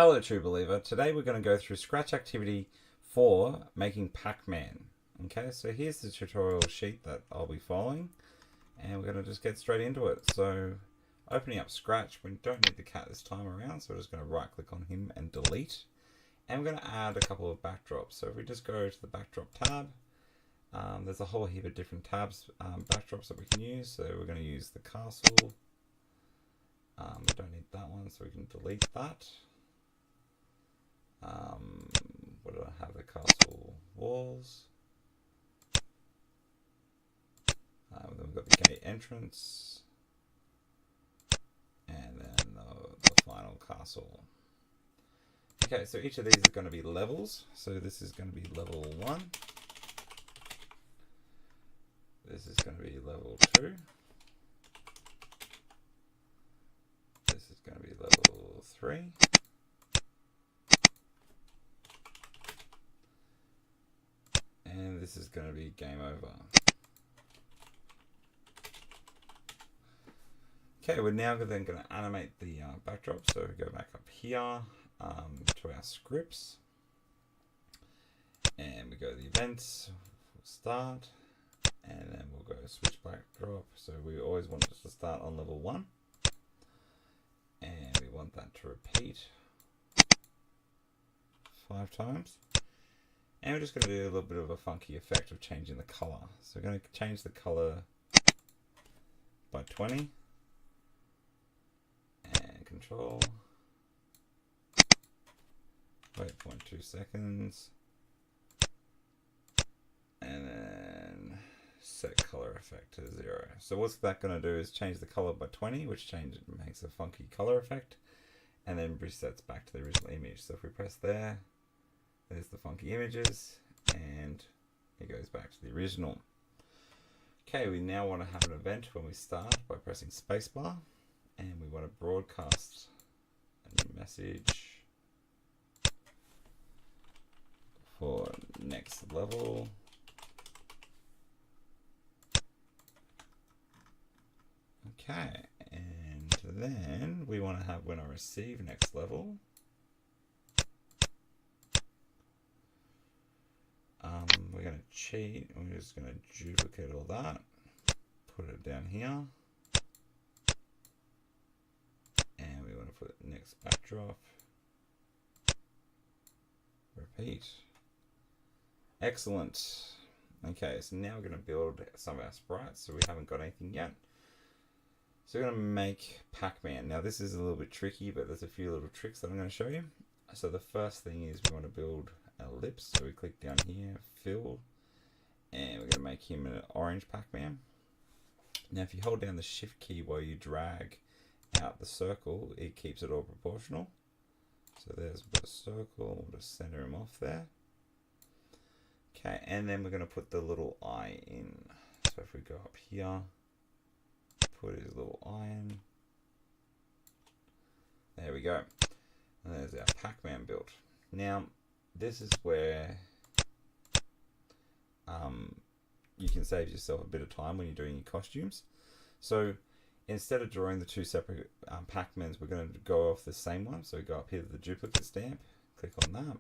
Hello True Believer, today we're going to go through Scratch activity 4, making Pac-Man. Okay, so here's the tutorial sheet that I'll be following, and we're going to just get straight into it. So opening up Scratch, we don't need the cat this time around, so we're just going to right click on him and delete. And we're going to add a couple of backdrops. So if we just go to the backdrop tab, there's a whole heap of different tabs, backdrops that we can use. So we're going to use the castle. We don't need that one, so we can delete that. What do I have? The castle walls. Then we've got the gate entrance. And then the final castle. Okay, so each of these are going to be levels. So this is going to be level 1. This is going to be level 2. This is going to be level 3. And this is going to be game over. Okay, we're now then going to animate the backdrop. So we go back up here to our scripts. And we go to the events, we'll start. And then we'll go switch backdrop. So we always want it to start on level 1. And we want that to repeat 5 times. And we're just going to do a little bit of a funky effect of changing the color. So we're going to change the color by 20. And control. Wait 0.2 seconds. And then set color effect to 0. So what's that going to do is change the color by 20, which makes a funky color effect. And then resets back to the original image. So if we press there, there's the funky images, and it goes back to the original. Okay, we now want to have an event when we start by pressing spacebar, and we want to broadcast a new message for next level. Okay, and then we want to have when I receive next level. We're going to cheat. We're just going to duplicate all that, put it down here, and we want to put next backdrop, repeat. Excellent. Okay, so now we're going to build some of our sprites. So we haven't got anything yet. So we're going to make Pac-Man. Now this is a little bit tricky, but there's a few little tricks that I'm going to show you. So the first thing is we want to build a lips. So we click down here, fill, and we're going to make him an orange Pac-Man. Now if you hold down the shift key while you drag out the circle, it keeps it all proportional. So there's a circle, we'll just center him off there. Okay, and then we're going to put the little eye in. So if we go up here, put his little eye in. There we go. And there's our Pac-Man built. Now, this is where you can save yourself a bit of time when you're doing your costumes. So instead of drawing the two separate Pac-Mans, we're going to go off the same one. So we go up here to the duplicate stamp, click on that.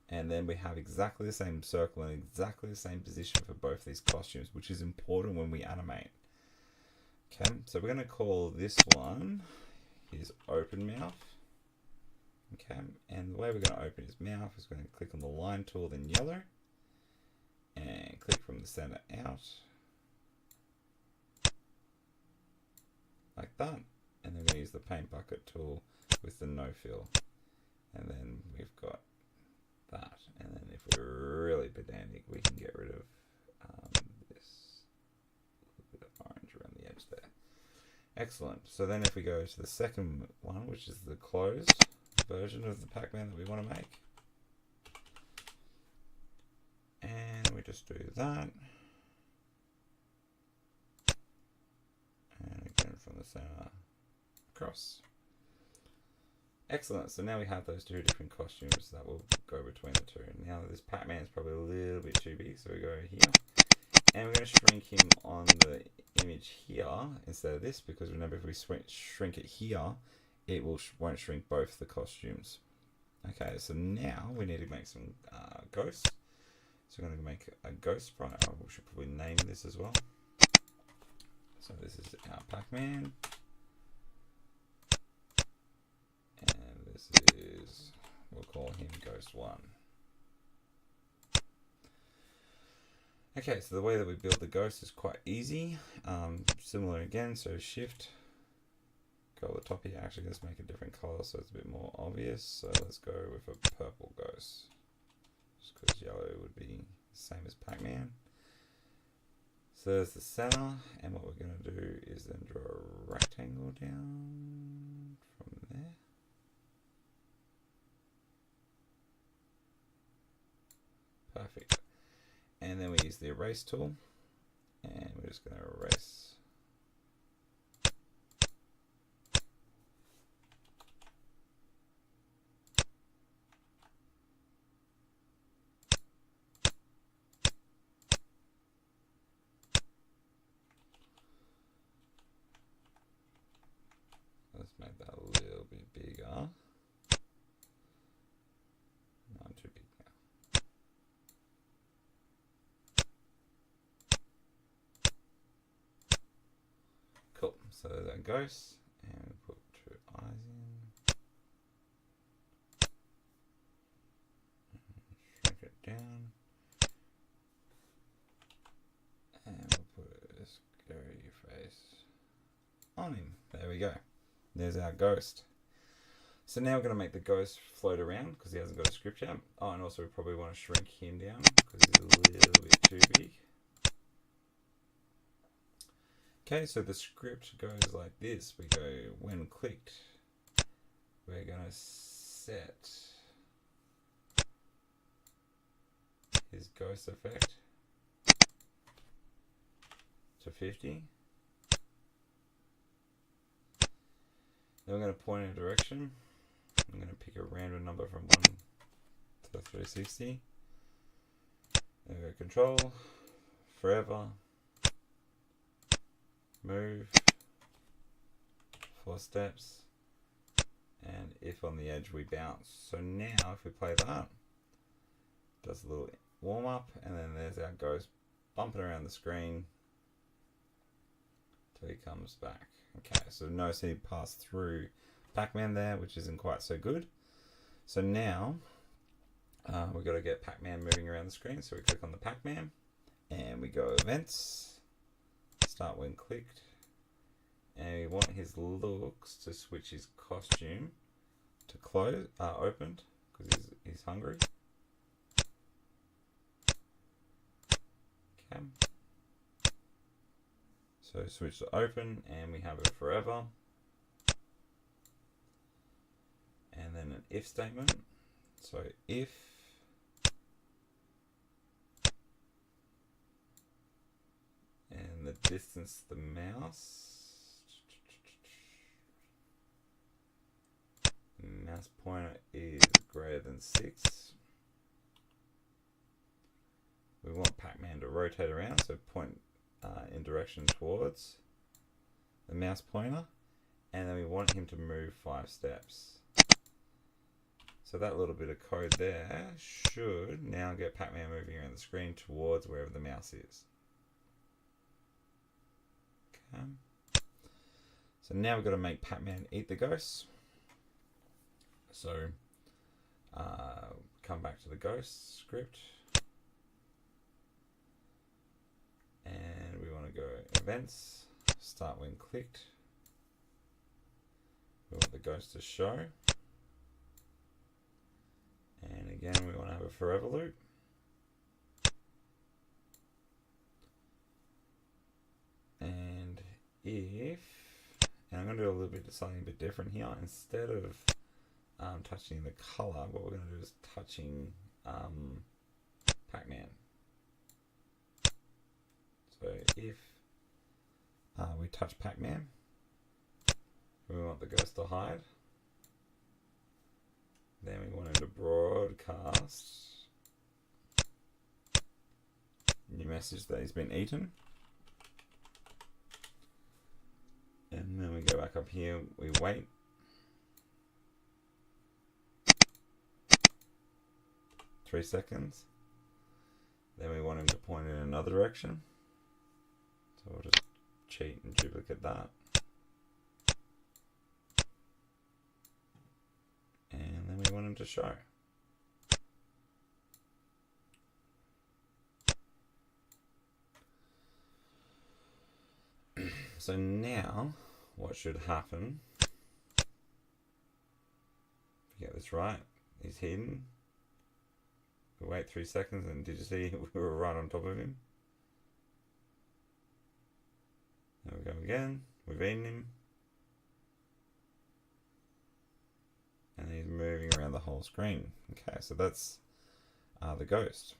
And then we have exactly the same circle and exactly the same position for both these costumes, which is important when we animate. Okay, so we're going to call this one his open mouth. Okay, and the way we're going to open his mouth is going to click on the line tool, then yellow, and click from the center out, like that. And then we're going to use the paint bucket tool with the no fill, and then we've got that. And then if we're really pedantic, we can get rid of this little bit of orange around the edge there. Excellent. So then if we go to the second one, which is the closed version of the Pac-Man that we want to make, and we just do that, and again from the center across. Excellent. So now we have those two different costumes that will go between the two. Now this Pac-Man is probably a little bit too big, so we go here, and we're going to shrink him on the image here instead of this, because remember if we shrink it here, it won't shrink both the costumes. Okay, so now we need to make some ghosts. So we're going to make a ghost sprite. Oh, we should probably name this as well. So this is our Pac-Man. And this is, we'll call him Ghost 1. Okay, so the way that we build the ghost is quite easy. Similar again, so shift. Go to the top here. Actually, let's make a different color so it's a bit more obvious. So let's go with a purple ghost. Just because yellow would be the same as Pac-Man. So there's the center, and what we're going to do is then draw a rectangle down from there. Perfect. And then we use the erase tool, and we're just going to erase. Let's make that a little bit bigger. No, I'm too big now. Cool. So there's our ghost, and we put 2 eyes in. Shrink it down. And we'll put a scary face on him. There we go. There's our ghost. So now we're going to make the ghost float around because he hasn't got a script yet. Oh, and also we probably want to shrink him down because he's a little bit too big. Okay, so the script goes like this. We go, when clicked, we're going to set his ghost effect to 50. Then we're going to point in a direction. I'm going to pick a random number from 1 to 360. Then we go control, forever, move, 4 steps, and if on the edge we bounce. So now if we play that, does a little warm up, and then there's our ghost bumping around the screen till he comes back. Okay, so notice he passed through Pac-Man there, which isn't quite so good. So now we've got to get Pac-Man moving around the screen. So we click on the Pac-Man and we go events, start when clicked, and we want his looks to switch his costume to close, opened, because he's hungry. Okay. So switch to open, and we have it forever. And then an if statement. So if and the distance the mouse pointer is greater than 6. We want Pac-Man to rotate around, so point in direction towards the mouse pointer, and then we want him to move 5 steps. So that little bit of code there should now get Pac-Man moving around the screen towards wherever the mouse is. Okay. So now we've got to make Pac-Man eat the ghosts. So come back to the ghost script. And we want to go events, start when clicked. We want the ghost to show. And again, we want to have a forever loop. And if, and I'm going to do a little bit of something a bit different here. Instead of touching the color, what we're going to do is touching Pac-Man. So if we touch Pac-Man, we want the ghost to hide. Then we want him to broadcast new message that he's been eaten. And then we go back up here, we wait. 3 seconds. Then we want him to point in another direction. So we'll just cheat and duplicate that. And then we want him to show. So now, what should happen, if we get this right, he's hidden. We wait 3 seconds and did you see we were right on top of him? There we go again, we've eaten him. And he's moving around the whole screen. Okay, so that's the ghost.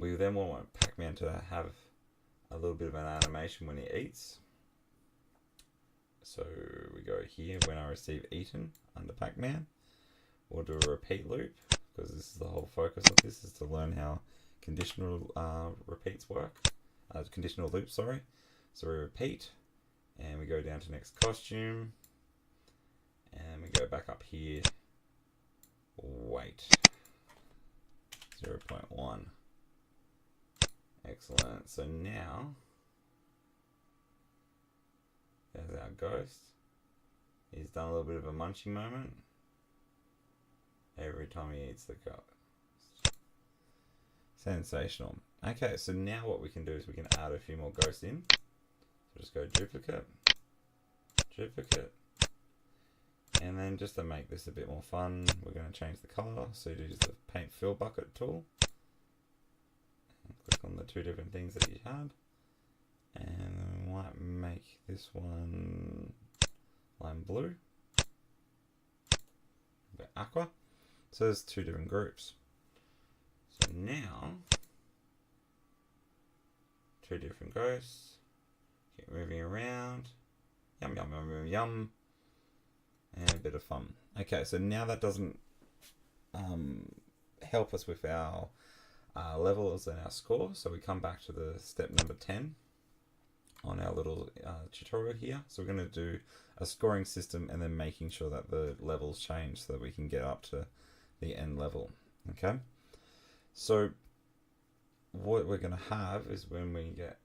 We then want Pac-Man to have a little bit of an animation when he eats. So we go here, when I receive eaten under Pac-Man. We'll do a repeat loop, because this is the whole focus of this, is to learn how conditional repeats work. Conditional loops, sorry. So we repeat, and we go down to next costume, and we go back up here, wait, 0.1. Excellent. So now, there's our ghost. He's done a little bit of a munching moment every time he eats the ghost. Sensational. Okay, so now what we can do is we can add a few more ghosts in. So just go duplicate, duplicate, and then just to make this a bit more fun, we're going to change the color. So use the paint fill bucket tool. Click on the two different things that you had, and we might make this one lime blue, a bit aqua. So there's two different groups. So now, two different ghosts. Keep moving around. Yum yum yum yum yum, and a bit of fun. Okay, so now that doesn't help us with our levels and our score, so we come back to the step number 10 on our little tutorial here. So we're going to do a scoring system and then making sure that the levels change so that we can get up to the end level. Okay, so what we're going to have is when we get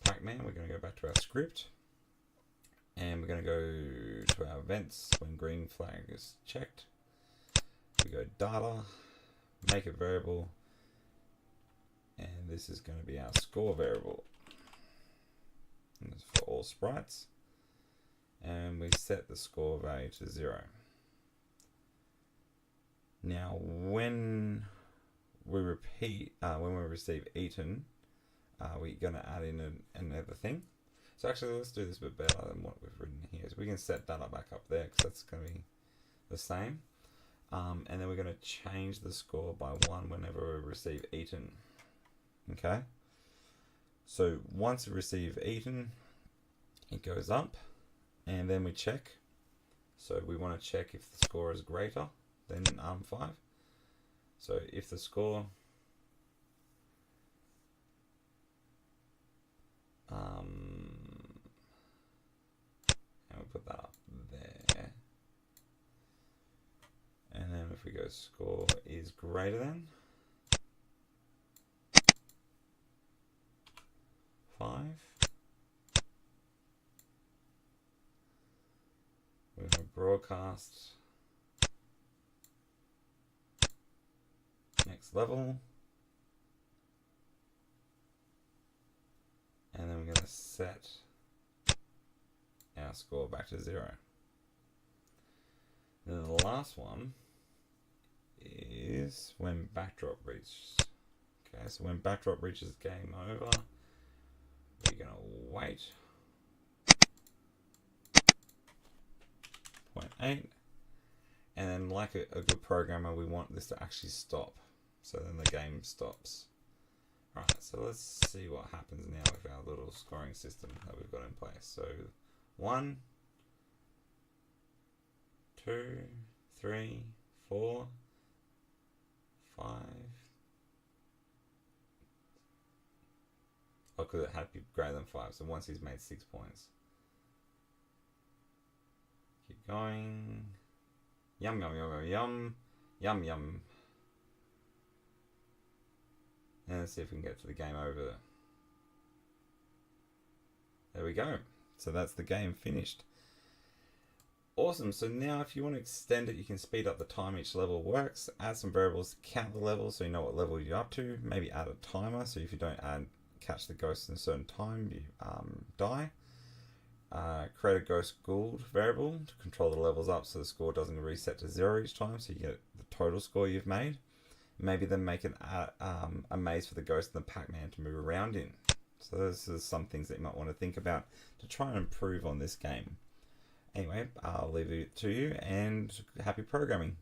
Pac-Man, we're going to go back to our script, and we're going to go to our events when green flag is checked. We go data, make a variable, and this is going to be our score variable. And this is for all sprites. And we set the score value to 0. Now, when we receive eaten, we're going to add in another thing. So actually, let's do this a bit better than what we've written here. So we can set data back up there, because that's going to be the same. And then we're going to change the score by 1 whenever we receive eaten. Okay, so once we receive eaten, it goes up, and then we check. So we want to check if the score is greater than 5. So if the score and we put that up there, and then if we go score is greater than 5, we're going to broadcast next level, and then we're going to set our score back to 0. Then the last one is when backdrop reaches. Okay, so when backdrop reaches game over, we're going to wait 0.8, and then like a good programmer, we want this to actually stop, so then the game stops. Right, so let's see what happens now with our little scoring system that we've got in place. So 1, 2, 3, 4, 5. Oh, because it had to be greater than 5. So once he's made 6 points. Keep going. Yum, yum, yum, yum, yum. Yum, yum. And let's see if we can get to the game over. There we go. So that's the game finished. Awesome. So now if you want to extend it, you can speed up the time each level works, add some variables to count the level so you know what level you're up to, maybe add a timer so if you don't catch the ghost in a certain time, you die. Create a ghost gould variable to control the levels up so the score doesn't reset to 0 each time, so you get the total score you've made. Maybe then make a maze for the ghost and the Pac-Man to move around in. So those are some things that you might want to think about to try and improve on this game. Anyway, I'll leave it to you and happy programming.